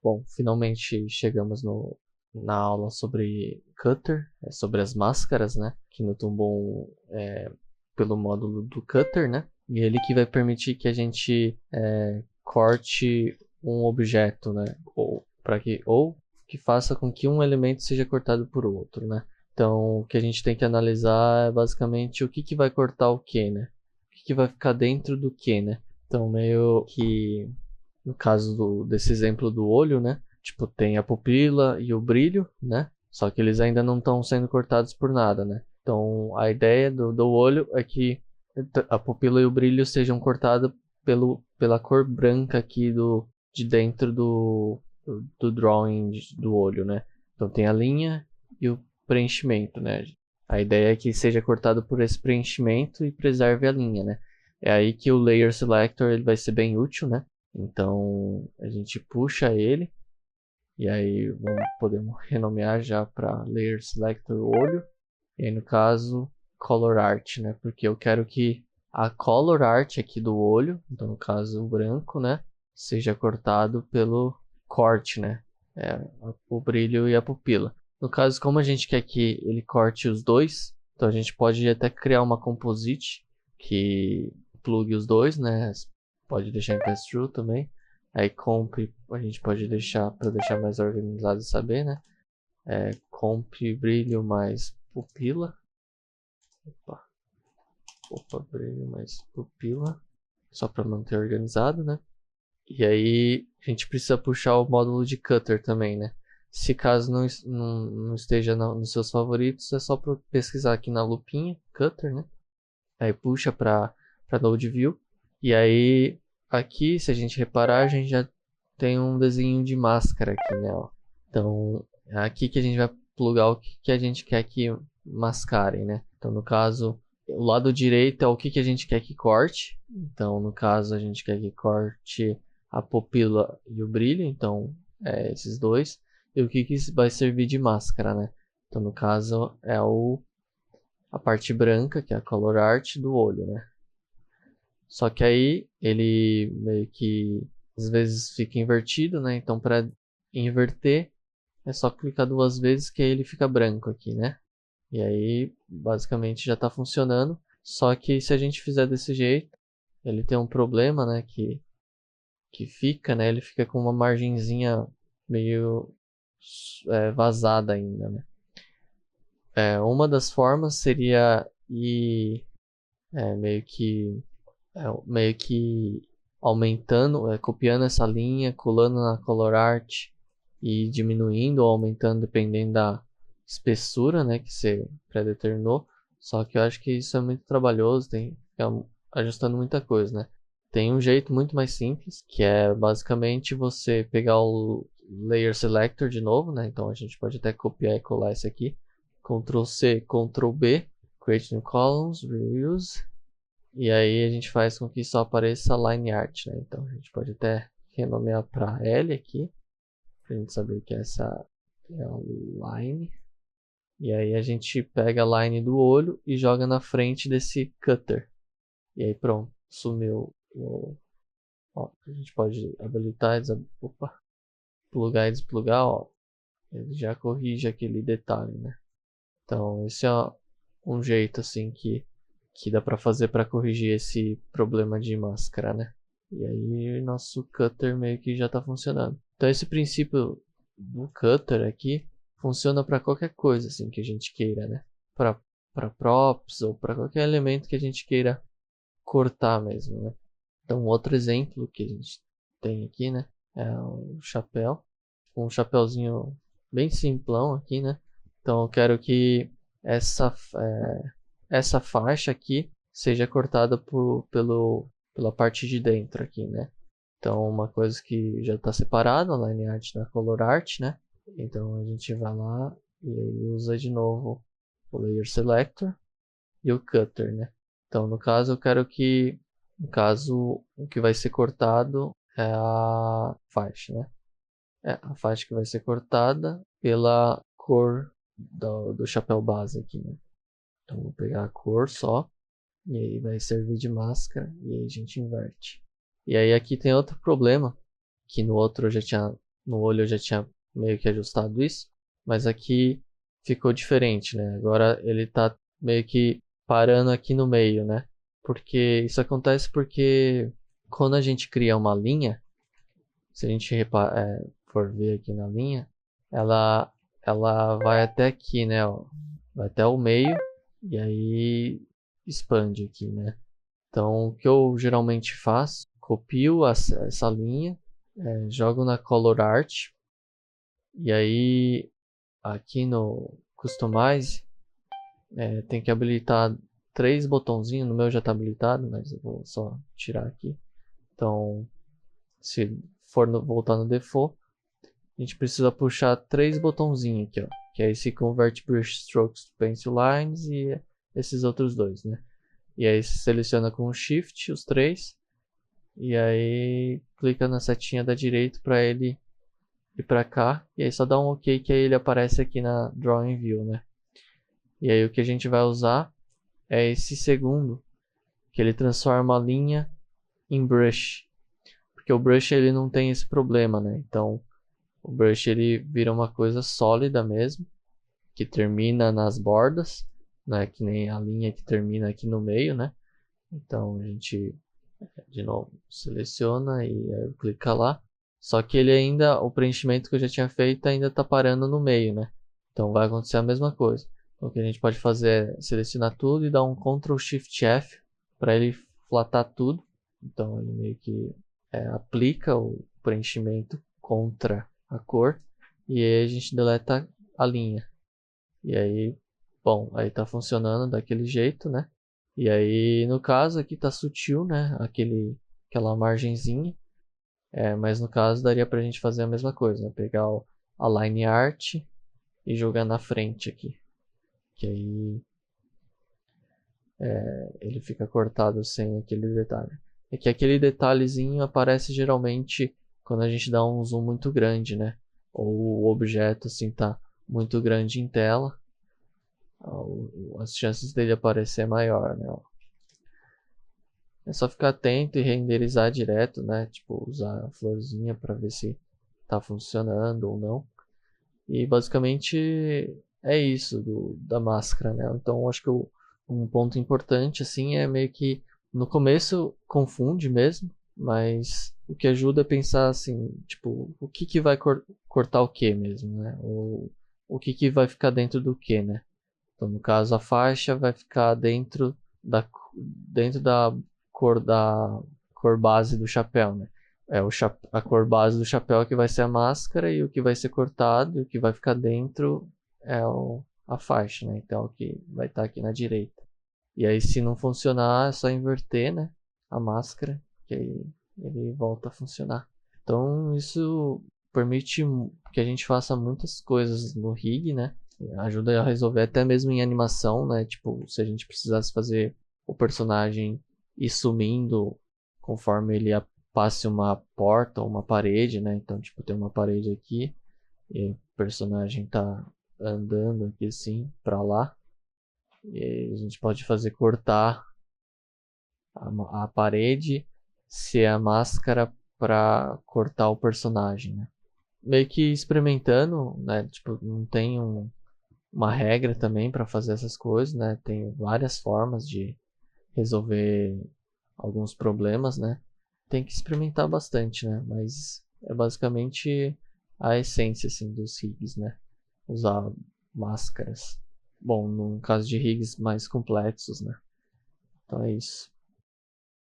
Bom, finalmente chegamos na aula sobre Cutter, sobre as máscaras, né? Aqui no Toon pelo módulo do Cutter, né? E ele que vai permitir que a gente corte um objeto, né? Ou que faça com que um elemento seja cortado por outro, né? Então, o que a gente tem que analisar é basicamente o que vai cortar o que, né? O que vai ficar dentro do que, né? Então, meio que no caso desse exemplo do olho, né? Tipo, tem a pupila e o brilho, né? Só que eles ainda não estão sendo cortados por nada, né? Então, a ideia do olho é que a pupila e o brilho sejam cortados pela cor branca aqui de dentro do drawing do olho, né? Então, tem a linha e o preenchimento, né? A ideia é que seja cortado por esse preenchimento e preserve a linha, né? É aí que o Layer Selector ele vai ser bem útil, né? Então a gente puxa ele e aí podemos renomear já para Layer Selector olho. E aí no caso Color Art, né? Porque eu quero que a Color Art aqui do olho, então no caso o branco, né? Seja cortado pelo corte, né? O brilho e a pupila. No caso, como a gente quer que ele corte os dois, então a gente pode até criar uma composite que plugue os dois, né? Pode deixar em pass-through também. Aí comp a gente pode deixar para deixar mais organizado e saber, né? Comp brilho mais pupila. Opa, brilho mais pupila. Só para manter organizado, né? E aí a gente precisa puxar o módulo de Cutter também, né? Se caso não esteja nos seus favoritos, é só pesquisar aqui na lupinha, Cutter, né? Aí puxa para Node View. E aí aqui, se a gente reparar, a gente já tem um desenho de máscara aqui, né? Ó. Então é aqui que a gente vai plugar o que a gente quer que mascarem, né? Então no caso, o lado direito é o que a gente quer que corte. Então no caso a gente quer que corte a pupila e o brilho, então esses dois. E o que vai servir de máscara, né? Então no caso é a parte branca, que é a color art do olho, né? Só que aí ele meio que às vezes fica invertido, né? Então para inverter é só clicar duas vezes que aí ele fica branco aqui, né? E aí basicamente já está funcionando. Só que se a gente fizer desse jeito, ele tem um problema, né? Que fica, né? Ele fica com uma margenzinha meio vazada ainda, né? Uma das formas seria ir é, meio que meio que aumentando, copiando essa linha, colando na color art e diminuindo ou aumentando dependendo da espessura, né, que você predeterminou. Só que eu acho que isso é muito trabalhoso, tem que ficar ajustando muita coisa, né? Tem um jeito muito mais simples, que é basicamente você pegar o Layer Selector de novo, né? Então a gente pode até copiar e colar esse aqui. Ctrl C, Ctrl B, Create New Columns, Reuse. E aí a gente faz com que só apareça line art, né? Então a gente pode até renomear para L aqui, para a gente saber que essa é a line. E aí a gente pega a line do olho e joga na frente desse cutter. E aí pronto, sumiu ó, a gente pode habilitar e plugar e desplugar, ó. Ele já corrige aquele detalhe, né? Então esse é um jeito assim que dá para fazer para corrigir esse problema de máscara, né? E aí nosso cutter meio que já está funcionando. Então esse princípio do cutter aqui funciona para qualquer coisa assim que a gente queira, né? Para props ou para qualquer elemento que a gente queira cortar mesmo, né? Então outro exemplo que a gente tem aqui, né? É um chapéu, um chapéuzinho bem simplão aqui, né? Então eu quero que essa essa faixa aqui seja cortada pela parte de dentro aqui, né? Então, uma coisa que já está separada, a line art da color art, né? Então, a gente vai lá e usa de novo o layer selector e o cutter, né? Então, no caso, eu quero que, no caso, o que vai ser cortado é a faixa, né? A faixa que vai ser cortada pela cor do chapéu base aqui, né? Então, vou pegar a cor só. E aí vai servir de máscara. E aí a gente inverte. E aí aqui tem outro problema. Que no outro eu já tinha no olho eu já tinha meio que ajustado isso, mas aqui ficou diferente, né? Agora ele tá meio que parando aqui no meio, né? Porque isso acontece porque quando a gente cria uma linha, se a gente for ver aqui na linha, ela, ela vai até aqui, né? Ó, vai até o meio e aí expande aqui, né? Então, o que eu geralmente faço, copio essa linha, jogo na Color Art e aí aqui no Customize tem que habilitar três botãozinhos. No meu já está habilitado, mas eu vou só tirar aqui. Então, se for voltar no default, a gente precisa puxar três botãozinhos aqui, ó, que é esse Convert Brush Strokes to Pencil Lines e esses outros dois, né? E aí você seleciona com o Shift os três e aí clica na setinha da direita para ele ir para cá e aí só dá um OK que aí ele aparece aqui na Drawing View, né? E aí o que a gente vai usar é esse segundo, que ele transforma a linha em brush, porque o brush ele não tem esse problema, né? Então o brush ele vira uma coisa sólida mesmo, que termina nas bordas, né? Que nem a linha que termina aqui no meio, né? Então a gente de novo seleciona e clica lá. Só que ele ainda, o preenchimento que eu já tinha feito ainda está parando no meio, né? Então vai acontecer a mesma coisa. Então, o que a gente pode fazer é selecionar tudo e dar um Ctrl Shift F para ele flatar tudo. Então ele meio que aplica o preenchimento contra a cor e aí a gente deleta a linha. E aí, bom, aí tá funcionando daquele jeito, né? E aí, no caso aqui tá sutil, né? Aquela margenzinha. Mas no caso daria pra gente fazer a mesma coisa, né? Pegar a line art e jogar na frente aqui. Que aí ele fica cortado sem aquele detalhe. É que aquele detalhezinho aparece geralmente quando a gente dá um zoom muito grande, né? Ou o objeto assim tá muito grande em tela. As chances dele aparecer é maior, né? É só ficar atento e renderizar direto, né? Tipo, usar a florzinha para ver se tá funcionando ou não. E basicamente é isso da máscara, né? Então acho que um ponto importante assim é meio que no começo confunde mesmo, mas o que ajuda é pensar assim, tipo, o que que vai cortar o que mesmo, né? Ou o que que vai ficar dentro do que, né? Então no caso a faixa vai ficar dentro da cor base do chapéu, né? A cor base do chapéu que vai ser a máscara e o que vai ser cortado e o que vai ficar dentro a faixa, né? Então, o que vai estar aqui na direita. E aí, se não funcionar, é só inverter, né? A máscara, que aí ele volta a funcionar. Então, isso permite que a gente faça muitas coisas no rig, né? Ajuda a resolver até mesmo em animação, né? Tipo, se a gente precisasse fazer o personagem ir sumindo conforme ele passe uma porta ou uma parede, né? Então, tipo, tem uma parede aqui e o personagem tá andando aqui assim para lá. E aí a gente pode fazer cortar a parede se é a máscara para cortar o personagem, né? Meio que experimentando, né? Tipo, não tem uma regra também para fazer essas coisas, né? Tem várias formas de resolver alguns problemas, né? Tem que experimentar bastante, né? Mas é basicamente a essência assim dos rigs, né? Usar máscaras. Bom, no caso de rigs mais complexos, né? Então é isso.